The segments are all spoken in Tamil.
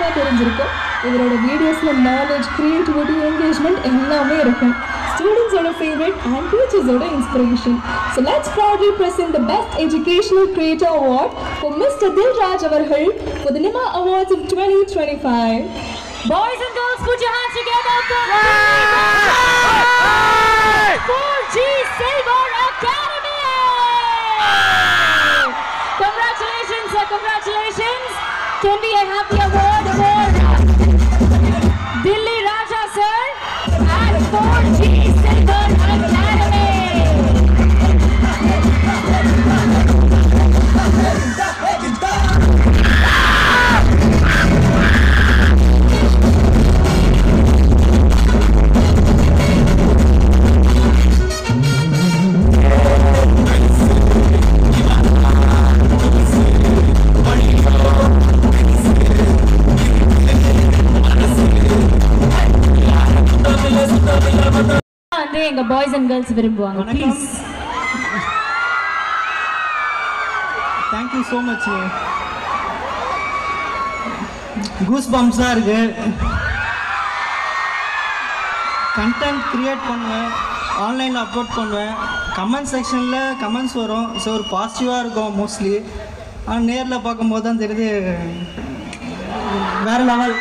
கண்டிப்பாக தெரிஞ்சிருக்கும். இவரோட வீடியோஸில் நாலேஜ், கிரியேட்டிவிட்டி, என்கேஜ்மெண்ட் எல்லாமே இருக்கும். Students' favorite and teachers' inspiration. So let's proudly present the Best Educational Creator Award for Mr. Dilraj Avarhal for the NIMA Awards of 2025. Boys and girls, put your hands together for 4G Silver Academy! Congratulations, sir, congratulations! Can we have the award for Dilli Raja, sir, and 4G Silver Academy! எங்க பாய்ஸ் அண்ட் கேர்ள்ஸ் விரும்புவாங்க. Please. Thank you so much. Goose பம்ப்ஸா இருக்கு. கண்டென்ட் கிரியேட் பண்ணுவேன், ஆன்லைனில் அப்லோட் பண்ணுவேன். கமெண்ட் செக்ஷனில் கமெண்ட்ஸ் வரும். ஸோ ஒரு பாசிட்டிவாக இருக்கும் மோஸ்ட்லி. ஆனால் நேரில் பார்க்கும்போது தான் தெரியுது வேறு லெவல்.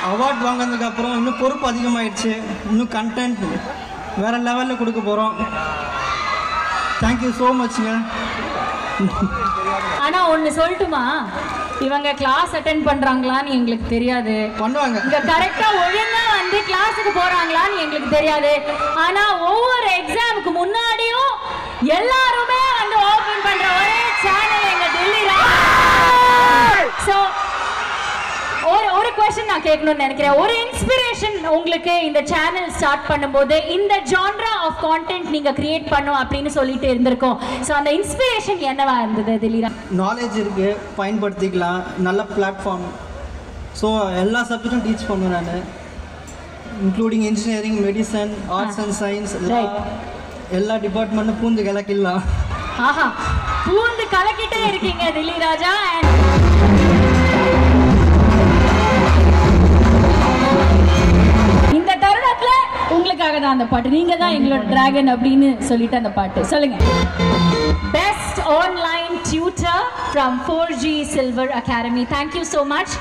அவார்ட் வாங்கினதுக்கப்புறம் இன்னும் பொறுப்பு அதிகமாகிடுச்சு. இன்னும் கண்டென்ட் வேறு லெவலில் கொடுக்க போகிறோம். தேங்க்யூ ஸோ மச்ங்க. ஆனால் ஒன்று சொல்லட்டுமா, இவங்க கிளாஸ் அட்டென்ட் பண்ணுறாங்களான்னு எங்களுக்கு தெரியாது. பண்ணுவாங்க. இங்கே கரெக்டாக ஒழுங்காக வந்து கிளாஸுக்கு போகிறாங்களான்னு எங்களுக்கு தெரியாது. ஆனால் ஒவ்வொரு எக்ஸாமுக்கு முன்னாடியும் எல்லாருமே வந்து ஓப்பன் பண்ணுற ஒரே சேனல் எங்கள் டெல்லி ராஜா. ஸோ ஒரு क्वेश्चन நான் கேட்கணும்னு நினைக்கிறேன். ஒரு இன்ஸ்பிரேஷன் உங்களுக்கு இந்த சேனல் ஸ்டார்ட் பண்ணும்போது இந்த ஜான்ரா ஆஃப் கான்டென்ட் நீங்க கிரியேட் பண்ணும் அப்படின்னு சொல்லிட்டு இருந்திருக்கோம். ஸோ அந்த இன்ஸ்பிரேஷன் என்னவா இருந்தது திலீரா? நாலேஜ் இருக்கு, பயன்படுத்திக்கலாம், நல்ல பிளாட்ஃபார்ம். ஸோ எல்லா சப்ஜெக்டும் டீச் பண்ணுவேன் நான், including engineering, medicine, arts and science, எல்லா டிபார்ட்மெண்ட்டும் பூந்து கலக்கிடலாம். ஆஹா, பூந்து கலக்கிட்டே இருக்கீங்க தில்லி ராஜா. இந்த தருணத்துல உங்களுக்காக தான் அந்த பாட்டு. நீங்க தான் எங்களோட டிராகன் அப்படின்னு சொல்லிட்டு அந்த பாட்டு சொல்லுங்க. Best online tutor from 4G Silver Academy. Thank you so much.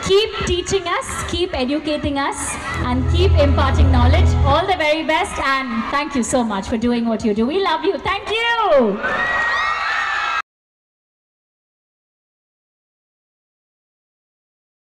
Keep teaching us, keep educating us, and keep imparting knowledge. All the very best, and thank you so much for doing what you do. We love you. Thank you.